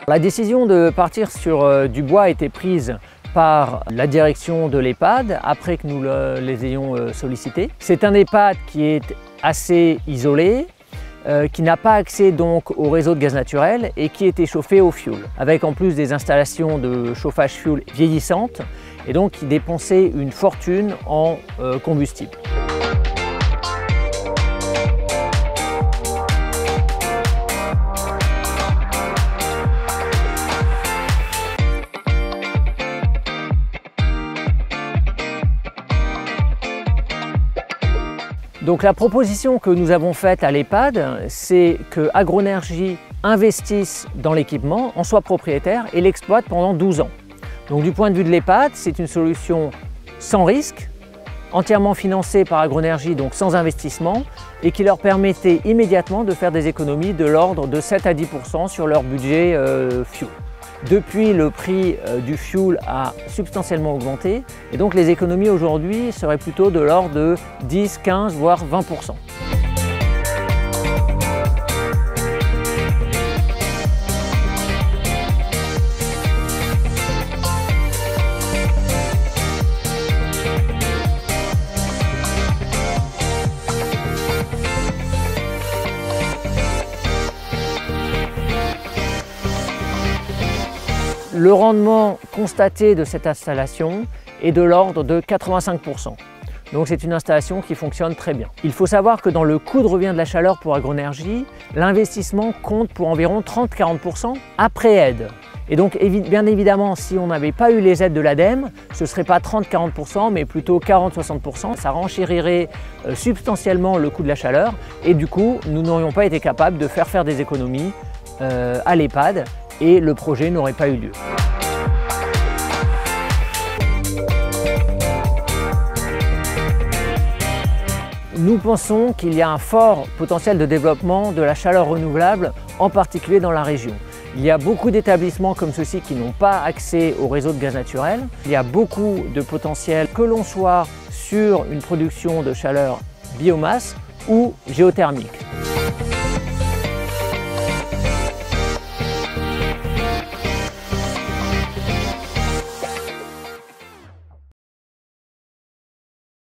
La décision de partir sur du bois a été prise par la direction de l'EHPAD après que nous les ayons sollicités. C'est un EHPAD qui est assez isolé, qui n'a pas accès donc au réseau de gaz naturel et qui était chauffé au fioul, avec en plus des installations de chauffage fioul vieillissantes et donc qui dépensaient une fortune en combustible. Donc la proposition que nous avons faite à l'EHPAD, c'est que Agronergie investisse dans l'équipement, en soit propriétaire et l'exploite pendant 12 ans. Donc du point de vue de l'EHPAD, c'est une solution sans risque, entièrement financée par Agronergie, donc sans investissement, et qui leur permettait immédiatement de faire des économies de l'ordre de 7 à 10% sur leur budget fuel. Depuis, le prix du fuel a substantiellement augmenté et donc les économies aujourd'hui seraient plutôt de l'ordre de 10, 15 voire 20%. Le rendement constaté de cette installation est de l'ordre de 85%. Donc c'est une installation qui fonctionne très bien. Il faut savoir que dans le coût de revient de la chaleur pour Agronergie, l'investissement compte pour environ 30-40% après aide. Et donc bien évidemment, si on n'avait pas eu les aides de l'ADEME, ce ne serait pas 30-40% mais plutôt 40-60%. Ça renchérirait substantiellement le coût de la chaleur et du coup, nous n'aurions pas été capables de faire des économies à l'EHPAD et le projet n'aurait pas eu lieu. Nous pensons qu'il y a un fort potentiel de développement de la chaleur renouvelable, en particulier dans la région. Il y a beaucoup d'établissements comme ceux-ci qui n'ont pas accès au réseau de gaz naturel. Il y a beaucoup de potentiel, que l'on soit sur une production de chaleur biomasse ou géothermique.